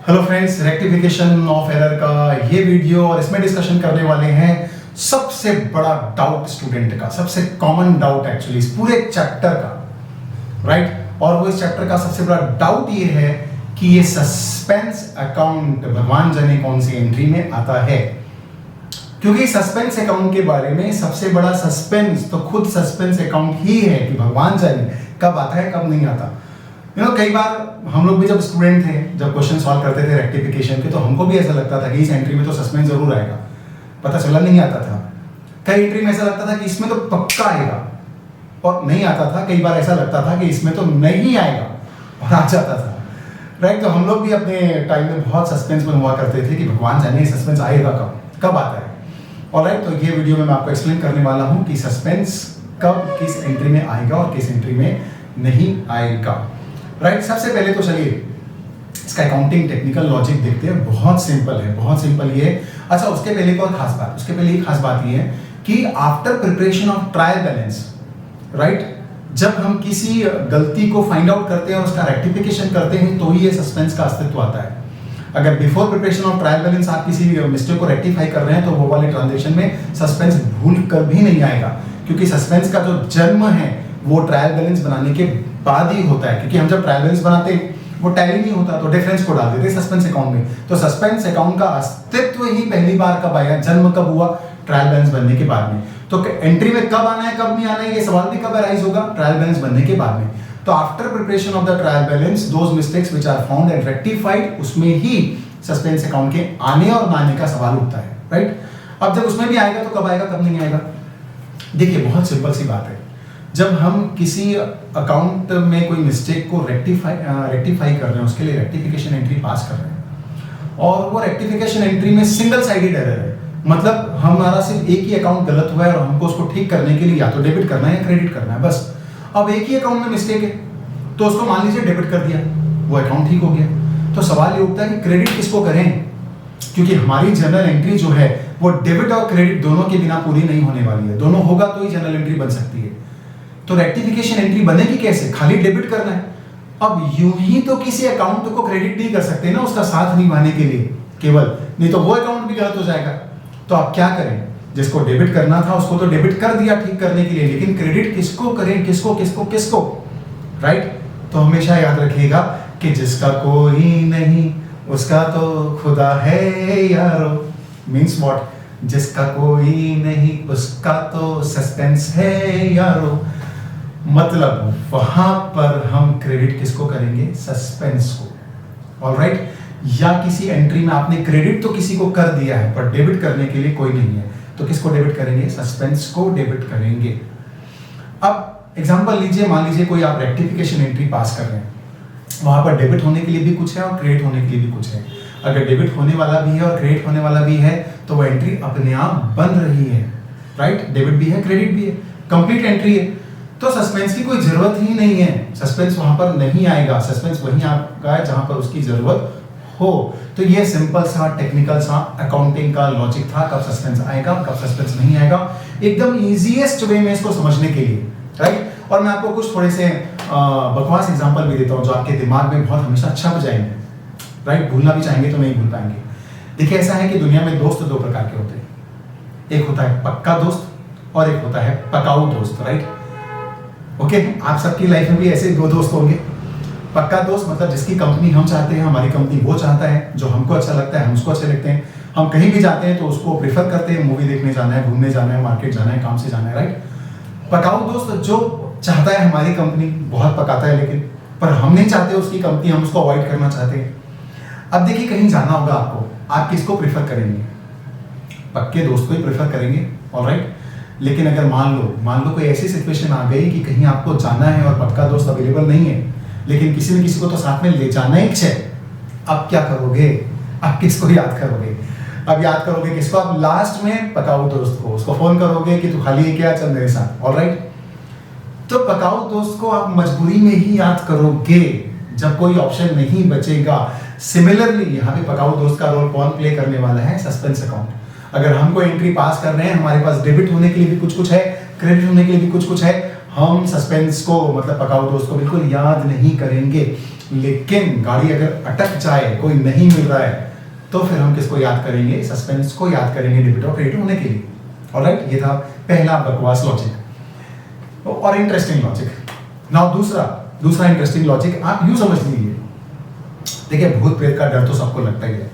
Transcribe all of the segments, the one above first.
Hello friends, rectification of error का ये video और इसमें डिस्कशन करने वाले हैं सबसे बड़ा डाउट स्टूडेंट का, सबसे कॉमन डाउट एक्चुअली इस पूरे चैप्टर का, राइट। और वो इस चैप्टर का सबसे बड़ा डाउट ये है कि ये सस्पेंस अकाउंट भगवान जाने कौन सी एंट्री में आता है, क्योंकि सस्पेंस अकाउंट के बारे में सबसे बड़ा सस्पेंस तो खुद सस्पेंस अकाउंट ही है कि भगवान जाने कब आता है कब नहीं आता। कई बार हम लोग भी जब स्टूडेंट थे, जब क्वेश्चन सॉल्व करते थे रेक्टिफिकेशन के, तो हमको भी ऐसा लगता था कि इस एंट्री में तो सस्पेंस जरूर आएगा, पता चला नहीं आता था। कई एंट्री में ऐसा लगता था कि इसमें तो पक्का आएगा और नहीं आता था। कई बार ऐसा लगता था कि इसमें तो नहीं आएगा और आ जाता था, राइट। तो हम लोग भी अपने टाइम में बहुत सस्पेंस में हुआ करते थे कि भगवान जाने सस्पेंस आएगा कब आता है। और राइट, तो ये वीडियो में मैं आपको एक्सप्लेन करने वाला हूँ कि सस्पेंस कब किस एंट्री में आएगा और किस एंट्री में नहीं आएगा, राइट। सबसे पहले तो चलिए इसका अकाउंटिंग टेक्निकल लॉजिक देखते हैं। बहुत सिंपल है, बहुत सिंपल ये। अच्छा, उसके पहले एक और खास बात, उसके पहले एक खास बात ये है कि after preparation of trial balance, right, जब हम किसी गलती को फाइंड आउट करते हैं और उसका रेक्टिफिकेशन करते हैं तो ही ये सस्पेंस का अस्तित्व आता है। अगर before preparation of trial balance आप किसी मिस्टेक को रेक्टिफाई कर रहे हैं तो वो वाले ट्रांजेक्शन में सस्पेंस भूल कर भी नहीं आएगा, क्योंकि सस्पेंस का जो जन्म है वो ट्रायल बैलेंस बनाने के बाद ही होता है। क्योंकि हम जब ट्रायल बैलेंस बनाते हैं वो टैली नहीं होता तो डिफरेंस को डाल देते सस्पेंस अकाउंट में। तो सस्पेंस अकाउंट का अस्तित्व ही पहली बार कब आया, जन्म कब हुआ, ट्रायल बैलेंस बनने के बाद में। तो एंट्री में कब आना है कब नहीं आना है ये सवाल भी कब अराइज होगा, ट्रायल बैलेंस बनने के बाद में। तो after preparation of the trial balance those mistakes which are found and rectified, उसमें ही सस्पेंस अकाउंट के आने और ना आने का सवाल उठता है, राइट। अब जब उसमें भी आएगा तो कब आएगा कब नहीं आएगा, देखिए बहुत सिंपल सी बात है। जब हम किसी अकाउंट में कोई मिस्टेक को रेक्टिफाई कर रहे हैं, उसके लिए रेक्टिफिकेशन एंट्री पास कर रहे हैं और वो रेक्टिफिकेशन एंट्री में सिंगल साइडेड एरर है, मतलब हमारा सिर्फ एक ही अकाउंट गलत हुआ है और हमको उसको ठीक करने के लिए या तो डेबिट करना है या क्रेडिट करना है, बस। अब एक ही अकाउंट में मिस्टेक है तो उसको मान लीजिए डेबिट कर दिया, वो अकाउंट ठीक हो गया। तो सवाल ये उठता है कि क्रेडिट किसको करें, क्योंकि हमारी जनरल एंट्री जो है वो डेबिट और क्रेडिट दोनों के बिना पूरी नहीं होने वाली है, दोनों होगा तो ही जनरल एंट्री बन सकती है। तो रेक्टिफिकेशन एंट्री बनेगी कैसे, खाली डेबिट करना है। अब यूं ही तो किसी अकाउंट को क्रेडिट नहीं कर सकते ना उसका साथ निभाने के लिए केवल, नहीं तो वो अकाउंट भी गलत हो जाएगा। तो आप क्या करें, जिसको डेबिट करना था उसको तो डेबिट कर दिया ठीक करने के लिए, लेकिन क्रेडिट किसको करें, किसको किसको किसको, राइट। तो हमेशा याद रखिएगा कि जिसका कोई नहीं उसका तो खुदा है यारो, मीन्स व्हाट, जिसका कोई नहीं उसका तो सस्पेंस है यारो। मतलब वहां पर हम क्रेडिट किसको करेंगे, सस्पेंस को, ऑलराइट। या किसी एंट्री में आपने क्रेडिट तो किसी को कर दिया है पर डेबिट करने के लिए कोई नहीं है, तो किसको डेबिट करेंगे, सस्पेंस को डेबिट करेंगे। अब एग्जांपल लीजिए, मान लीजिए कोई आप रेक्टिफिकेशन एंट्री पास कर रहे हैं, वहां पर डेबिट होने के लिए भी कुछ है और क्रेडिट होने के लिए भी कुछ है। अगर डेबिट होने वाला भी है और क्रेडिट होने वाला भी है तो वो एंट्री अपने आप बन रही है, राइट। डेबिट भी है क्रेडिट भी है, कंप्लीट एंट्री है, तो सस्पेंस की कोई जरूरत ही नहीं है, सस्पेंस वहां पर नहीं आएगा, सस्पेंस वहीं आएगा जहां पर उसकी जरूरत हो। तो ये सिंपल सा टेक्निकल सा अकाउंटिंग का लॉजिक था, कब सस्पेंस आएगा कब सस्पेंस नहीं आएगा, एकदम इजीएस्ट वे में इसको समझने के लिए, राइट। और मैं आपको कुछ थोड़े से बकवास एग्जांपल भी देता हूं जो आपके दिमाग में बहुत हमेशा अच्छा बजाएंगे, राइट। भूलना भी चाहेंगे तो नहीं भूल पाएंगे। देखिए ऐसा है कि दुनिया में दोस्त दो प्रकार के होते हैं, एक होता है पक्का दोस्त और एक होता है पकाऊ दोस्त, राइट। ओके, आप सबकी लाइफ में भी ऐसे दो दोस्त होंगे। पक्का दोस्त मतलब जिसकी कंपनी हम चाहते हैं, हमारी कंपनी वो चाहता है, जो हमको अच्छा लगता है हम उसको अच्छे लगते हैं, हम कहीं भी जाते हैं तो उसको प्रेफर करते हैं, मूवी देखने जाना है, घूमने जाना है, मार्केट जाना है, काम से जाना है, राइट। पकाऊ दोस्त जो चाहता है हमारी कंपनी, बहुत पकाता है लेकिन, पर हम नहीं चाहते उसकी कंपनी, हम उसको अवॉइड करना चाहते हैं। अब देखिए कहीं जाना होगा आपको, आप किसको प्रेफर करेंगे, पक्के दोस्त को ही प्रेफर करेंगे, ऑलराइट। लेकिन अगर मान लो कोई ऐसी सिचुएशन आ गई कि कहीं आपको जाना है और पक्का दोस्त अवेलेबल नहीं है, लेकिन किसी न किसी को तो साथ में ले जाना ही है, अब क्या करोगे, आप किसको याद करोगे, अब याद करोगे किसको, आप लास्ट में पकाऊ दोस्त को, उसको फोन करोगे कि तू खाली है क्या, चल मेरे साथ, ऑलराइट। तो पकाऊ दोस्त को आप मजबूरी में ही याद करोगे जब कोई ऑप्शन नहीं बचेगा। सिमिलरली यहाँ पे पकाऊ दोस्त का रोल कौन प्ले करने वाला है, सस्पेंस अकाउंट। अगर हम कोई एंट्री पास कर रहे हैं, हमारे पास डेबिट होने के लिए भी कुछ है, क्रेडिट होने के लिए भी कुछ है, हम सस्पेंस को मतलब पकाऊ दोस्त को बिल्कुल याद नहीं करेंगे। लेकिन गाड़ी अगर अटक जाए, कोई नहीं मिल रहा है, तो फिर हम किसको याद करेंगे? सस्पेंस को याद करेंगे डेबिट और क्रेडिट होने के लिए। ऑलराइट, ये था पहला बकवास लॉजिक और इंटरेस्टिंग लॉजिक। नाउ दूसरा इंटरेस्टिंग लॉजिक आप यूं समझ लीजिए। देखिए, भूत प्रेत का डर तो सबको लगता ही है,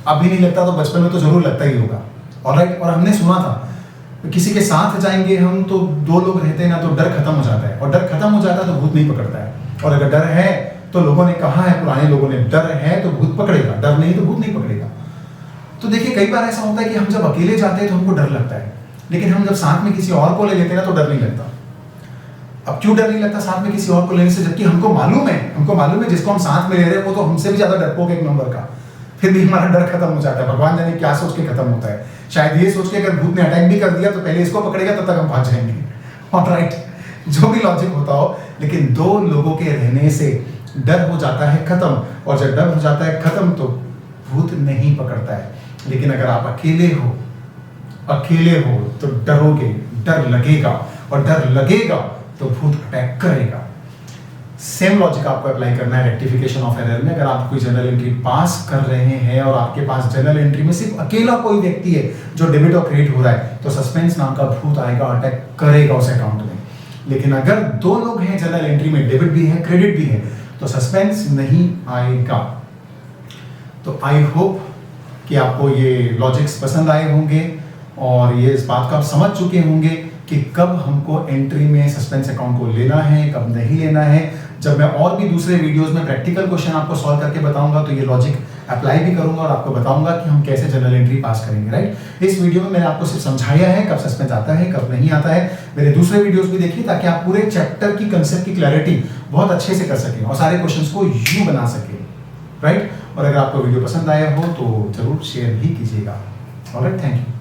अभी नहीं लगता तो बचपन में तो जरूर लगता ही होगा। ऑलराइट, और हमने सुना था किसी के साथ जाएंगे हम तो 2 लोग रहते हैं ना, तो डर खत्म हो जाता है, और डर खत्म हो जाता है तो भूत नहीं पकड़ता है। और अगर डर है तो लोगों ने कहा है, पुराने लोगों ने, डर है तो भूत पकड़ेगा, डर नहीं तो भूत नहीं पकड़ेगा। तो देखिए, कई बार ऐसा होता है कि हम जब अकेले जाते हैं तो हमको डर लगता है, लेकिन हम जब साथ में किसी और को ले लेते हैं ना तो डर नहीं लगता। अब क्यों डर नहीं लगता साथ में किसी और को लेने से? जबकि हमको मालूम है जिसको हम साथ में ले रहे हैं वो तो हमसे भी ज्यादा डरपोक एक नंबर का, फिर भी हमारा डर खत्म हो जाता है। भगवान जाने क्या सोच के खत्म होता है, शायद ये सोच के अगर भूत ने अटैक भी कर दिया तो पहले इसको पकड़ेगा, तब तक हम भाग जाएंगे। ऑलराइट, जो भी लॉजिक होता हो, लेकिन 2 लोगों के रहने से डर हो जाता है खत्म, और जब डर हो जाता है खत्म तो भूत नहीं पकड़ता है। लेकिन अगर आप अकेले हो तो डरोगे, डर लगेगा, और डर लगेगा तो भूत अटैक करेगा। सेम लॉजिक आपको अप्लाई करना है रेक्टिफिकेशन ऑफ एरर में। अगर आप कोई जनरल एंट्री पास कर रहे हैं और आपके पास जनरल एंट्री में सिर्फ अकेला कोई व्यक्ति है जो डेबिट और क्रेडिट हो रहा है, तो सस्पेंस नाम का भूत आएगा, अटैक करेगा उस अकाउंट में। लेकिन अगर 2 लोग हैं जनरल एंट्री में, डेबिट भी है क्रेडिट भी है, तो सस्पेंस नहीं आएगा। तो आई होप कि आपको ये लॉजिक्स पसंद आए होंगे और ये इस बात को आप समझ चुके होंगे कि कब हमको एंट्री में सस्पेंस अकाउंट को लेना है, कब नहीं लेना है। जब मैं और भी दूसरे वीडियोस में प्रैक्टिकल क्वेश्चन आपको सॉल्व करके बताऊंगा तो ये लॉजिक अप्लाई भी करूंगा और आपको बताऊंगा कि हम कैसे जनरल एंट्री पास करेंगे। राइट, इस वीडियो में मैंने आपको सिर्फ समझाया है कब सस्पेंस आता है, कब नहीं आता है। मेरे दूसरे वीडियोस भी देखिए ताकि आप पूरे चैप्टर की कंसेप्ट की क्लैरिटी बहुत अच्छे से कर सकें और सारे क्वेश्चंस को यूं बना सकें। राइट, और अगर आपको वीडियो पसंद आया हो तो जरूर शेयर भी कीजिएगा। Alright, thank you.